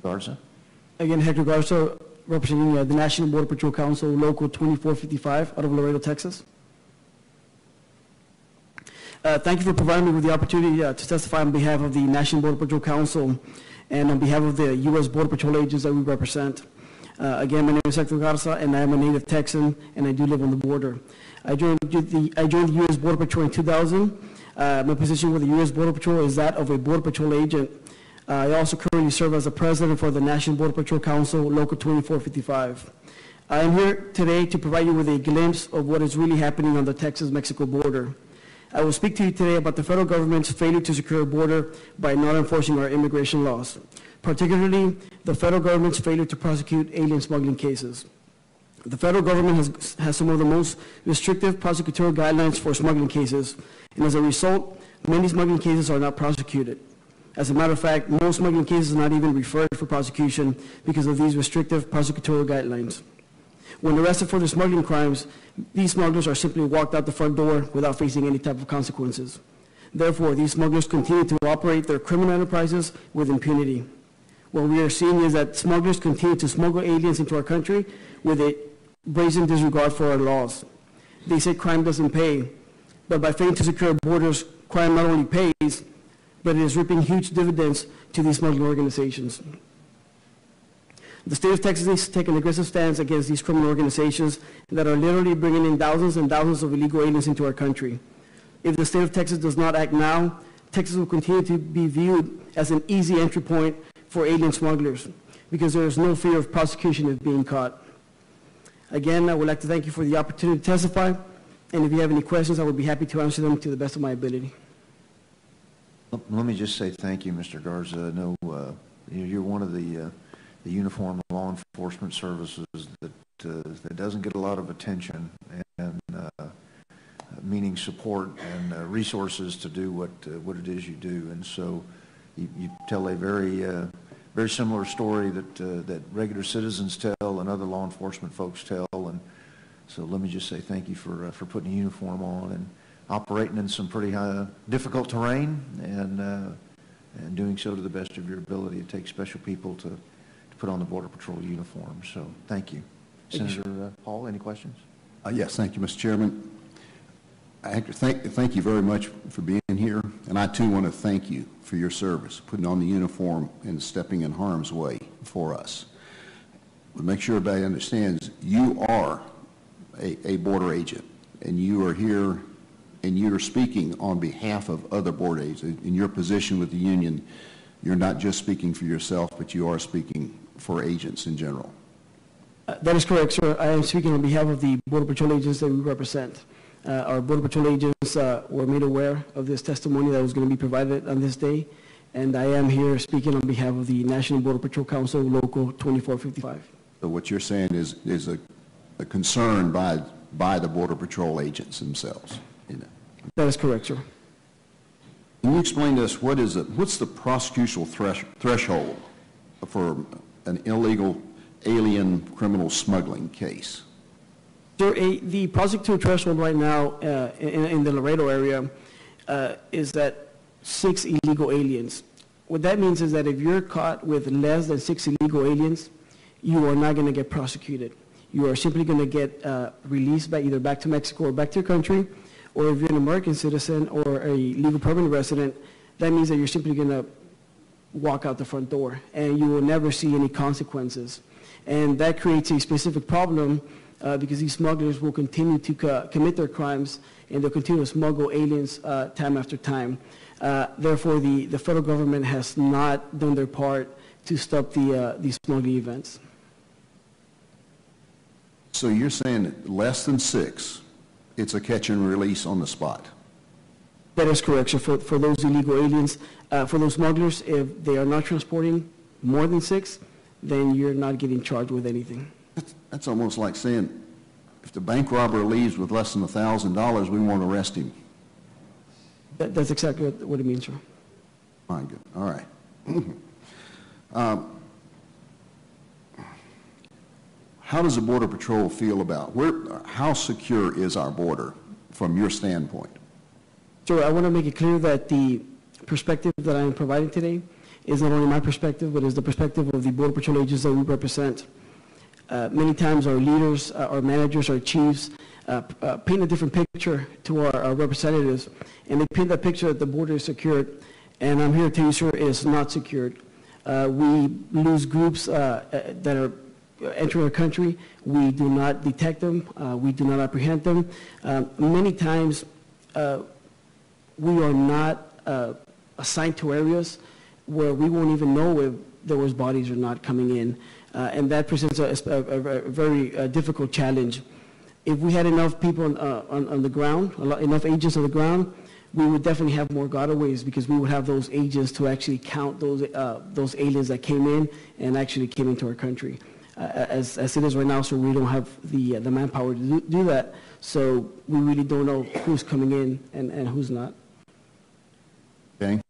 Garza. Again, Hector Garza, representing the National Border Patrol Council, Local 2455, out of Laredo, Texas. Thank you for providing me with the opportunity to testify on behalf of the National Border Patrol Council and on behalf of the U.S. Border Patrol agents that we represent. Again, my name is Hector Garza, and I am a native Texan, and I do live on the border. I joined the U.S. Border Patrol in 2000. My position with the U.S. Border Patrol is that of a Border Patrol agent. I also currently serve as the president for the National Border Patrol Council, Local 2455. I am here today to provide you with a glimpse of what is really happening on the Texas-Mexico border. I will speak to you today about the federal government's failure to secure a border by not enforcing our immigration laws, particularly the federal government's failure to prosecute alien smuggling cases. The federal government has some of the most restrictive prosecutorial guidelines for smuggling cases, and as a result, many smuggling cases are not prosecuted. As a matter of fact, most smuggling cases are not even referred for prosecution because of these restrictive prosecutorial guidelines. When arrested for their smuggling crimes, these smugglers are simply walked out the front door without facing any type of consequences. Therefore, these smugglers continue to operate their criminal enterprises with impunity. What we are seeing is that smugglers continue to smuggle aliens into our country with a brazen disregard for our laws. They say crime doesn't pay, but by failing to secure borders, crime not only pays, but it is reaping huge dividends to these smuggling organizations. The state of Texas needs to take an aggressive stance against these criminal organizations that are literally bringing in thousands and thousands of illegal aliens into our country. If the state of Texas does not act now, Texas will continue to be viewed as an easy entry point for alien smugglers because there is no fear of prosecution of being caught. Again, I would like to thank you for the opportunity to testify, and if you have any questions, I would be happy to answer them to the best of my ability. Let me just say thank you, Mr. Garza. I know you're one of the uniformed law enforcement services that doesn't get a lot of attention and meaning support and resources to do what it is you do. And so you tell a very similar story that regular citizens tell and other law enforcement folks tell. And so let me just say thank you for putting a uniform on and operating in some pretty difficult terrain and doing so to the best of your ability. It takes special people to put on the Border Patrol uniform. So thank you. Senator Paul, any questions? Yes, thank you, Mr. Chairman. Hector, thank you very much for being here, and I too want to thank you for your service, putting on the uniform and stepping in harm's way for us. But make sure everybody understands you are a border agent, and you are here and you're speaking on behalf of other border agents. In your position with the union, you're not just speaking for yourself, but you are speaking for agents in general. That is correct, sir. I am speaking on behalf of the Border Patrol agents that we represent. Our Border Patrol agents were made aware of this testimony that was going to be provided on this day, and I am here speaking on behalf of the National Border Patrol Council, Local 2455. So what you're saying is a concern by the Border Patrol agents themselves. You know. That is correct, sir. Can you explain to us what's the prosecutorial threshold for an illegal alien criminal smuggling case? Sir, the prosecutorial threshold right now in the Laredo area is that 6 illegal aliens. What that means is that if you're caught with less than 6 illegal aliens, you are not going to get prosecuted. You are simply going to get released either back to Mexico or back to your country, or if you're an American citizen or a legal permanent resident, that means that you're simply going to walk out the front door and you will never see any consequences. And that creates a specific problem because these smugglers will continue to commit their crimes and they'll continue to smuggle aliens time after time. Therefore, the federal government has not done their part to stop these smuggling events. So you're saying that less than 6, it's a catch and release on the spot? That is correct. So for those illegal aliens, for those smugglers, if they are not transporting more than 6, then you're not getting charged with anything. That's almost like saying, if the bank robber leaves with less than $1,000, we won't arrest him. That's exactly what it means, sir. Fine, good. All right. How does the Border Patrol feel about how secure is our border from your standpoint? Sir, I want to make it clear that the perspective that I am providing today is not only my perspective, but is the perspective of the Border Patrol agents that we represent. Many times our leaders, our managers, our chiefs paint a different picture to our representatives, and they paint that picture that the border is secured, and I'm here to tell you, sir, it is not secured. We lose groups that are entering our country. We do not detect them. We do not apprehend them. Many times, we are not assigned to areas where we won't even know if there was bodies or not coming in, and that presents a very difficult challenge. If we had enough people on the ground, enough agents on the ground, we would definitely have more gotaways, because we would have those agents to actually count those aliens that came in and actually came into our country. As it is right now, so we don't have the manpower to do that. So we really don't know who's coming in and who's not. Okay.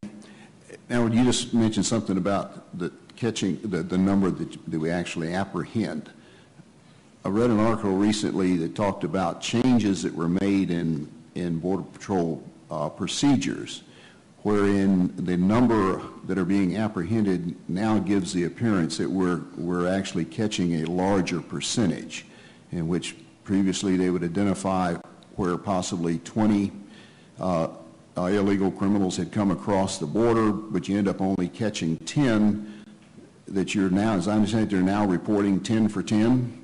Now, you just mentioned something about the catching the number that we actually apprehend. I read an article recently that talked about changes that were made in Border Patrol procedures, wherein the number that are being apprehended now gives the appearance that we're actually catching a larger percentage, in which previously they would identify where possibly 20 illegal criminals had come across the border, but you end up only catching 10, that you're now, as I understand it, they're now reporting 10 for 10?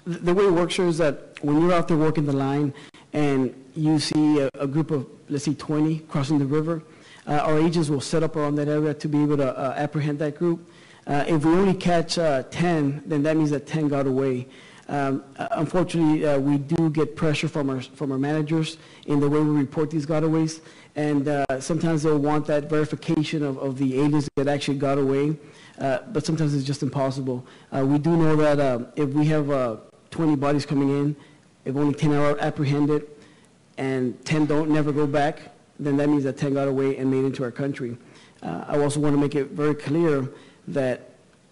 The way it works, sir, is that when you're out there working the line and you see a group of, let's say, 20 crossing the river, our agents will set up around that area to be able to apprehend that group. If we only catch 10, then that means that 10 got away. Unfortunately, we do get pressure from our managers in the way we report these gotaways, and sometimes they'll want that verification of the aliens that actually got away, but sometimes it's just impossible. We do know that if we have 20 bodies coming in, if only 10 are apprehended and 10 don't never go back, then that means that 10 got away and made into our country. I also want to make it very clear that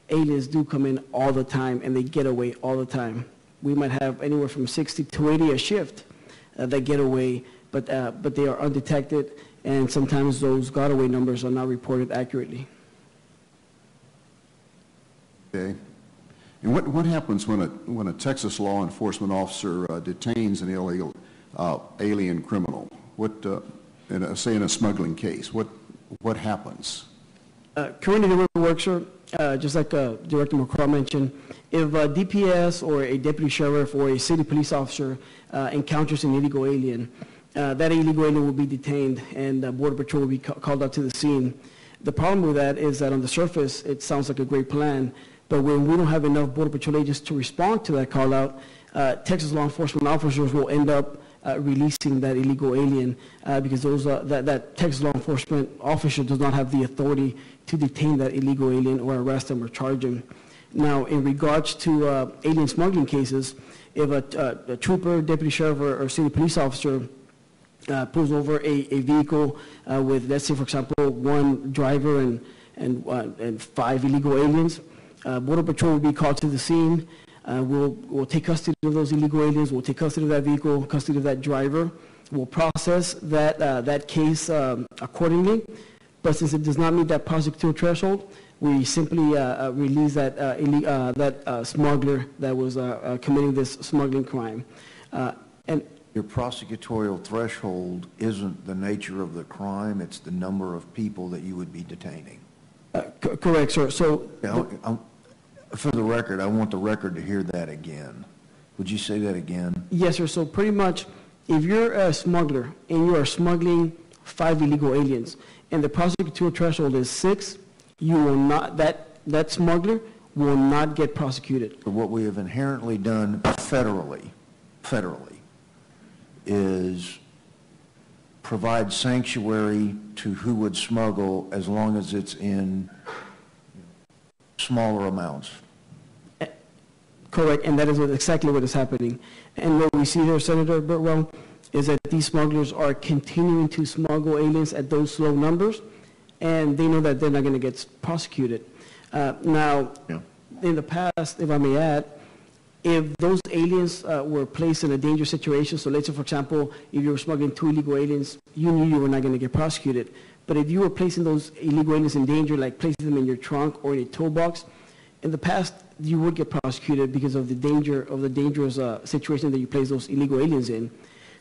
aliens do come in all the time and they get away all the time. We might have anywhere from 60 to 80 a shift that get away, but they are undetected, and sometimes those got away numbers are not reported accurately. Okay. And what happens when a Texas law enforcement officer detains an illegal alien criminal? Say in a smuggling case, what happens? Currently, the way it works, sir, just like Director McCraw mentioned, if a DPS or a deputy sheriff or a city police officer encounters an illegal alien, that illegal alien will be detained and Border Patrol will be called out to the scene. The problem with that is that on the surface, it sounds like a great plan, but when we don't have enough Border Patrol agents to respond to that call out, Texas law enforcement officers will end up releasing that illegal alien because that Texas law enforcement officer does not have the authority to detain that illegal alien or arrest him or charge him. Now, in regards to alien smuggling cases, if a trooper, deputy sheriff, or city police officer pulls over a vehicle with, let's say, for example, one driver and 5 illegal aliens, Border Patrol will be called to the scene. We'll take custody of those illegal aliens. We'll take custody of that vehicle, custody of that driver. We'll process that case accordingly. But since it does not meet that prosecutorial threshold, we simply release that smuggler that was committing this smuggling crime. And your prosecutorial threshold isn't the nature of the crime; it's the number of people that you would be detaining. Correct, sir. So. For the record, I want the record to hear that again. Would you say that again? Yes, sir. So pretty much, if you're a smuggler and you are smuggling 5 illegal aliens, and the prosecutorial threshold is 6, you will not. That smuggler will not get prosecuted. But what we have inherently done federally, is provide sanctuary to who would smuggle as long as it's in smaller amounts. Correct, and that is exactly what is happening. And what we see here, Senator Burtwell, is that these smugglers are continuing to smuggle aliens at those low numbers, and they know that they're not going to get prosecuted. Now, in the past, if I may add, if those aliens were placed in a dangerous situation, so let's say, for example, if you were smuggling 2 illegal aliens, you knew you were not going to get prosecuted. But if you were placing those illegal aliens in danger, like placing them in your trunk or in a toolbox, in the past, you would get prosecuted because of the dangerous situation that you place those illegal aliens in.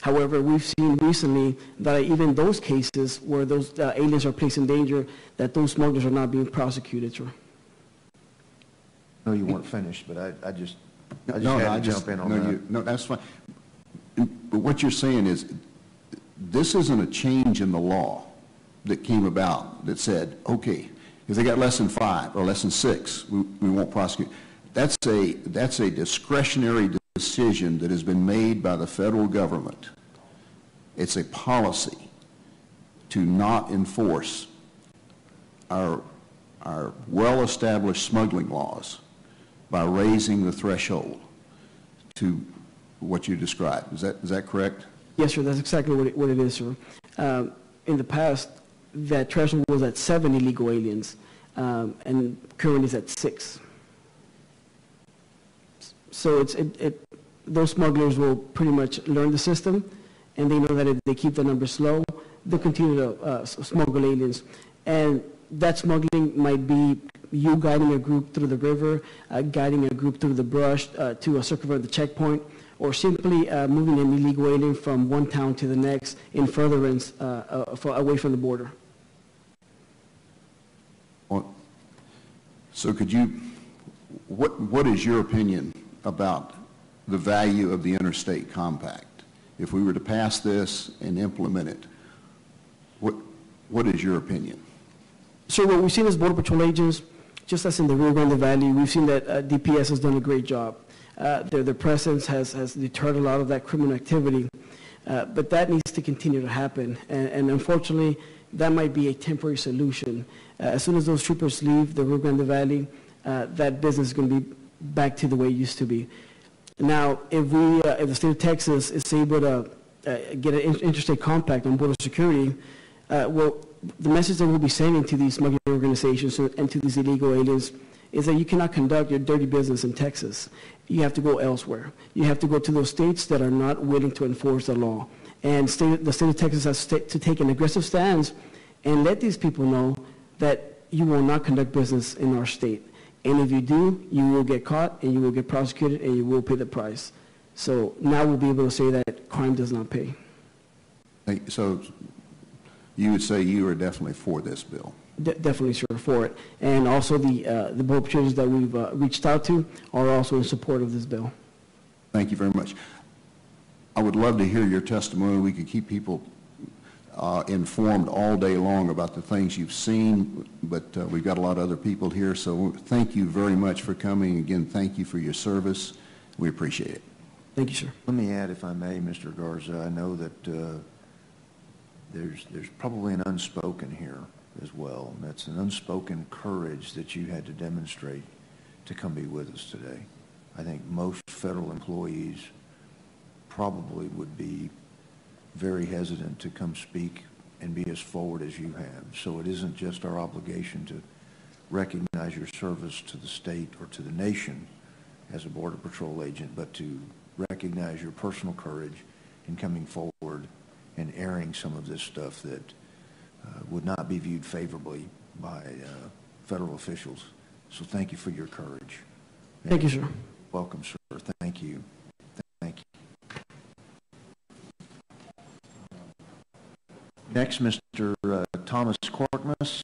However, we've seen recently that even those cases where those aliens are placed in danger, that those smugglers are not being prosecuted, sir. No, you weren't finished, but I just had No, to jump in on that. No, that's fine. But what you're saying is, this isn't a change in the law that came about that said, okay, if they got less than 5 or less than 6, we won't prosecute. That's a discretionary decision that has been made by the federal government. It's a policy to not enforce our well-established smuggling laws by raising the threshold to what you described. Is that correct? Yes, sir, that's exactly what it is, sir. In the past, that threshold was at 7 illegal aliens, and currently it's at 6. So those smugglers will pretty much learn the system, and they know that if they keep the numbers low, they'll continue to smuggle aliens. And that smuggling might be you guiding a group through the river, guiding a group through the brush to circumvent the checkpoint, or simply moving an illegal alien from one town to the next in furtherance away from the border. So what is your opinion about the value of the interstate compact? If we were to pass this and implement it, what is your opinion? So what we've seen as Border Patrol agents, just as in the Rio Grande Valley, we've seen that DPS has done a great job. Their presence has deterred a lot of that criminal activity, but that needs to continue to happen. And unfortunately, that might be a temporary solution. As soon as those troopers leave the Rio Grande Valley, that business is going to be back to the way it used to be. Now, if the state of Texas is able to get an interstate compact on border security, well, the message that we'll be sending to these smuggling organizations and to these illegal aliens is that you cannot conduct your dirty business in Texas. You have to go elsewhere. You have to go to those states that are not willing to enforce the law. And the state of Texas has to take an aggressive stance and let these people know that you will not conduct business in our state. And if you do, you will get caught and you will get prosecuted and you will pay the price. So now we'll be able to say that crime does not pay. So you would say you are definitely for this bill? Definitely, sir, for it. And also the Border Patrols that we've reached out to are also in support of this bill. Thank you very much. I would love to hear your testimony. We could keep people informed all day long about the things you've seen, but we've got a lot of other people here, so thank you very much for coming. Again, thank you for your service. We appreciate it. Thank you, sir. Let me add, if I may, Mr. Garza, I know that there's probably an unspoken here as well. And that's an unspoken courage that you had to demonstrate to come be with us today. I think most federal employees probably would be very hesitant to come speak and be as forward as you have. So it isn't just our obligation to recognize your service to the state or to the nation as a Border Patrol agent, but to recognize your personal courage in coming forward and airing some of this stuff that would not be viewed favorably by federal officials. So thank you for your courage. Thank you, sir. Welcome, sir. Thank you. Thank you. Next, Mr. Thomas Corkmas.